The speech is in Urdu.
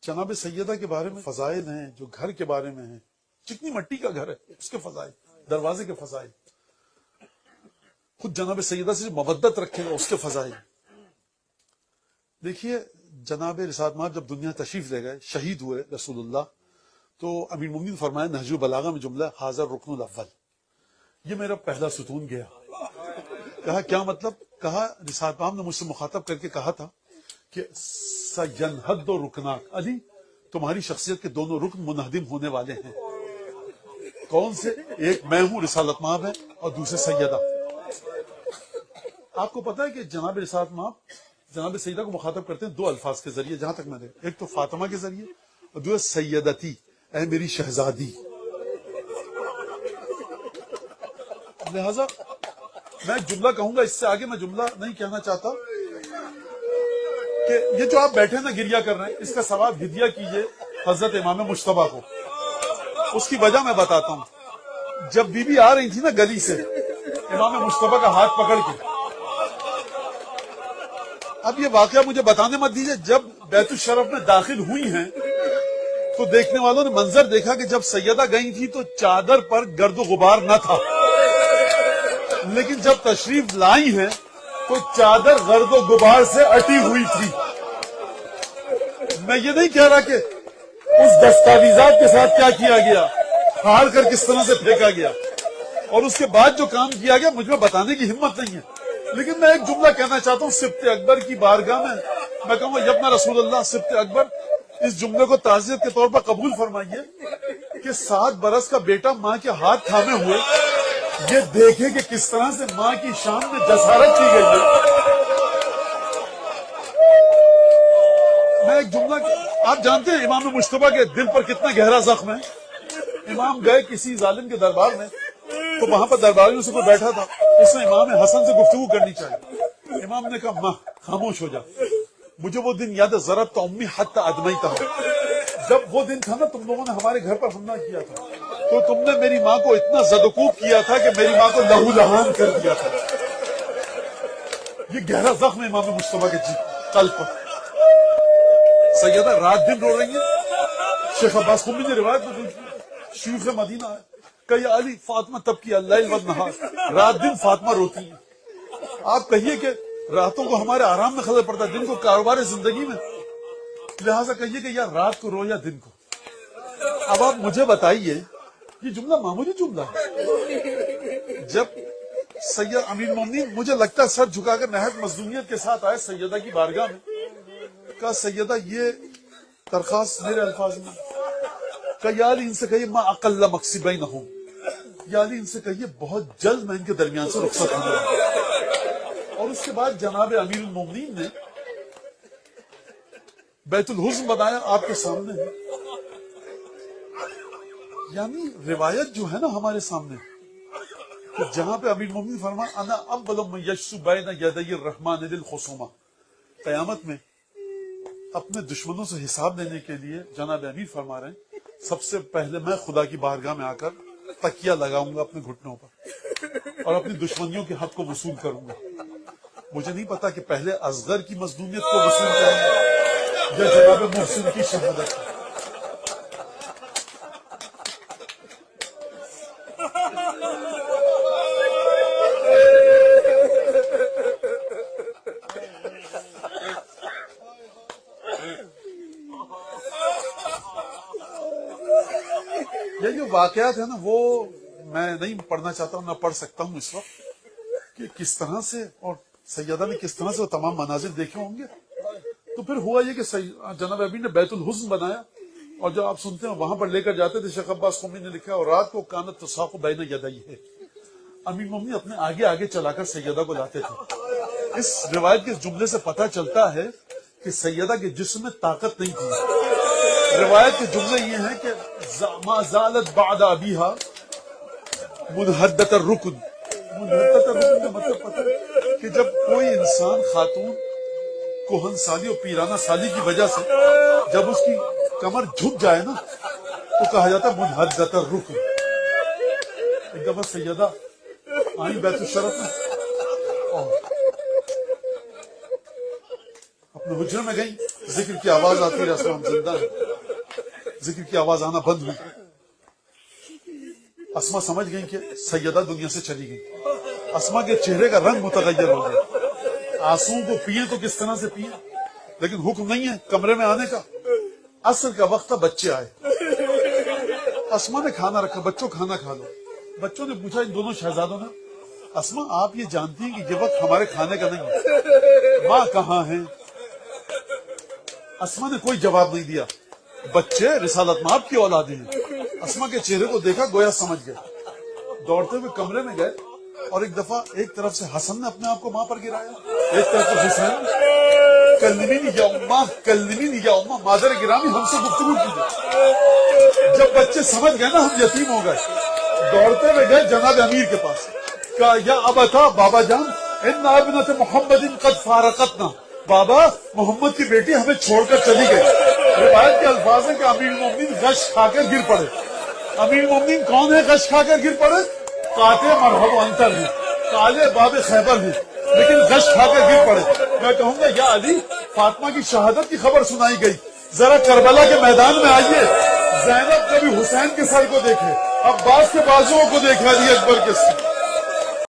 جناب سیدہ کے بارے میں فضائل ہیں جو گھر کے بارے میں ہیں. چکنی مٹی کا گھر ہے اس کے فضائل، دروازے کے فضائل، خود جناب سیدہ سے مودت رکھے گا اس کے فضائل. دیکھیے جناب رسالت مآب جب دنیا تشریف لے گئے، شہید ہوئے رسول اللہ، تو امیر المومنین فرمایا نہج البلاغہ میں جملہ حاضر رکن الاول، یہ میرا پہلا ستون گیا. کہا کیا مطلب؟ کہا رسالت مآب نے مجھ سے مخاطب کر کے کہا تھا کہ سینہد رکناک، علی تمہاری شخصیت کے دونوں رکن منہدم ہونے والے ہیں. کون سے؟ ایک میں ہوں، رسالت مآب ہے، اور دوسرے سیدہ. آپ کو پتا ہے کہ جناب رسالت مآب جناب سیدہ کو مخاطب کرتے ہیں دو الفاظ کے ذریعے، جہاں تک میں دیکھ، ایک تو فاطمہ کے ذریعے اور دوسرے سیدتی، اے میری شہزادی. لہذا میں ایک جملہ کہوں گا، اس سے آگے میں جملہ نہیں کہنا چاہتا، کہ یہ جو آپ بیٹھے نا گریہ کر رہے ہیں، اس کا ثواب ہدیہ کیجئے حضرت امام مجتبیٰ کو. اس کی وجہ میں بتاتا ہوں. جب بی بی آ رہی تھی نا گلی سے امام مجتبیٰ کا ہاتھ پکڑ کے، اب یہ واقعہ مجھے بتانے مت دیجئے، جب بیت الشرف میں داخل ہوئی ہیں تو دیکھنے والوں نے منظر دیکھا کہ جب سیدہ گئی تھی تو چادر پر گرد و غبار نہ تھا، لیکن جب تشریف لائی ہیں تو چادر گرد و غبار سے اٹی ہوئی تھی. میں یہ نہیں کہہ رہا کہ اس دستاویزات کے ساتھ کیا کیا گیا، پھاڑ کر کس طرح سے پھینکا گیا، اور اس کے بعد جو کام کیا گیا مجھ میں بتانے کی ہمت نہیں ہے. لیکن میں ایک جملہ کہنا چاہتا ہوں سبط اکبر کی بارگاہ میں کہوں گا یبنا رسول اللہ سبط اکبر، اس جملے کو تعزیت کے طور پر قبول فرمائیے کہ 7 برس کا بیٹا ماں کے ہاتھ تھامے ہوئے یہ دیکھے کہ کس طرح سے ماں کی شان میں جسارت کی گئی ہے. میں ایک جملہ، آپ جانتے ہیں امام مجتبیٰ کے دل پر کتنا گہرا زخم ہے. امام گئے کسی ظالم کے دربار میں، تو وہاں پر درباریوں سے کوئی بیٹھا تھا، اس نے امام حسن سے گفتگو کرنی چاہیے. امام نے کہا ماں خاموش ہو جا، مجھے وہ دن یاد ہے، ضربت امی حتی ادمیتہ، جب وہ دن تھا نا تم لوگوں نے ہمارے گھر پر حملہ کیا تھا تو تم نے میری ماں کو اتنا زدوکوب کیا تھا کہ میری ماں کو لہو لہان کر دیا تھا. یہ گہرا زخم ہے امام مجتبیٰ کے قلب پر. سیدہ رات دن رو رہی ہیں. شیخ عباس قمی نے روایت میں شیوخ مدینہ ہے کہ یا علی فاطمہ تبکی اللیل والنہار، رات دن فاطمہ روتی ہیں. آپ کہیے کہ راتوں کو ہمارے آرام میں خلل پڑتا ہے، دن کو کاروبار زندگی میں، لہٰذا کہیے کہ یا رات کو رو یا دن کو. اب آپ مجھے بتائیے، یہ جملہ معمولی جملہ ہے. جب سید امیر المومنین مجھے لگتا ہے سر جھکا کر نہایت مظلومیت کے ساتھ آئے سیدہ کی بارگاہ میں، کہا سیدہ یہ درخواست میرے الفاظ میں، کہ یا علی ان سے کہیے ما اقل مقصی بینہم، یا علی ان سے کہیے بہت جلد میں ان کے درمیان سے رخصت ہوں گا. اور اس کے بعد جناب امیر المومنین نے بیت الحزن بنایا آپ کے سامنے ہے. یعنی روایت جو ہے نا ہمارے سامنے، کہ جہاں پہ امیر المومنین فرمایا انا اول من یشسو بین یدی الرحمن للخصومہ، قیامت میں اپنے دشمنوں سے حساب لینے کے لیے جناب امیر فرما رہے ہیں سب سے پہلے میں خدا کی بارگاہ میں آ کر تکیہ لگاؤں گا اپنے گھٹنوں پر اور اپنی دشمنیوں کے حق کو وصول کروں گا. مجھے نہیں پتا کہ پہلے اصغر کی مظلومیت کو وصول کروں گا یا جناب محسن کی شہادت. یہ جو واقعات ہے نا وہ میں نہیں پڑھنا چاہتا ہوں، نہ پڑھ سکتا ہوں اس وقت، کہ کس طرح سے اور سیدہ نے کس طرح سے وہ تمام مناظر دیکھے ہوں گے. تو پھر ہوا یہ کہ جناب ابی نے بیت الحزن بنایا، اور جو آپ سنتے ہیں وہاں پر لے کر جاتے تھے. شیخ عباس قمی نے لکھا اور رات کو کانت تساق بین یدیہ، امیر مومنین اپنے آگے آگے چلا کر سیدہ کو لاتے تھے. اس روایت کے جملے سے پتہ چلتا ہے کہ سیدہ کے جسم میں طاقت نہیں تھی. روایت کے جملے یہ ہیں کہ ما زالت بعد ابیہا منحدت الرکن. منحدت الرکن کا مطلب پتہ ہے کہ جب کوئی انسان خاتون کوہن سالی اور پیرانہ سالی کی وجہ سے جب اس کی کمر جھک جائے نا تو کہا جاتا ہے منحدت الرکن. ایک دفعہ سیدہ آئی بیت الشرف میں اور اپنے حجرے میں گئی، ذکر کی آواز آتی ہے اسما ہم زندہ ہیں. ذکر کی آواز آنا بند ہوئی. اسما سمجھ گئی کہ سیدہ دنیا سے چلی گئی. اسما کے چہرے کا رنگ متغیر ہو گیا. آنسوؤں کو پیے تو کس طرح سے پیے, لیکن حکم نہیں ہے کمرے میں آنے کا. عصر کا وقت تھا, بچے آئے. اسما نے کھانا رکھا, بچوں کھانا کھا لو. بچوں نے پوچھا ان دونوں شہزادوں نے, اسما آپ یہ جانتی ہیں کہ یہ وقت ہمارے کھانے کا نہیں ہے, ماں کہاں ہے؟ اسما نے کوئی جواب نہیں دیا. بچے رسالت مآب کی اولادیں ہیں. اسما کے چہرے کو دیکھا, گویا سمجھ گئے. دوڑتے ہوئے کمرے میں گئے اور ایک دفعہ ایک طرف سے حسن نے اپنے آپ کو ماں پر گرایا, ایک طرف سے حسین. کلمینی یا اماں, کلمینی یا اماں, مادر گرامی ہم سے گفتگو کیجیے. جب بچے سمجھ گئے نا ہم یتیم ہو گئے, دوڑتے ہوئے گئے جناب امیر کے پاس. کہا یا ابتا, بابا جان, ان ابنت محمد قد فارقتنا, بابا محمد کی بیٹی ہمیں چھوڑ کر چلی گئی. روایت کے الفاظ ہیں کہ امیر المومنین غش کھا کر گر پڑے. امیر المومنین کون ہے غش کھا کر گر پڑے؟ قاطع مرحب انتر ہیں, کالے باب خیبر ہیں, لیکن غش کھا کر گر پڑے. میں کہوں گا یا علی, فاطمہ کی شہادت کی خبر سنائی گئی, ذرا کربلا کے میدان میں آئیے. زینب کبھی حسین کے سر کو دیکھے, عباس کے بازوؤں کو دیکھے, علی اکبر کے سر.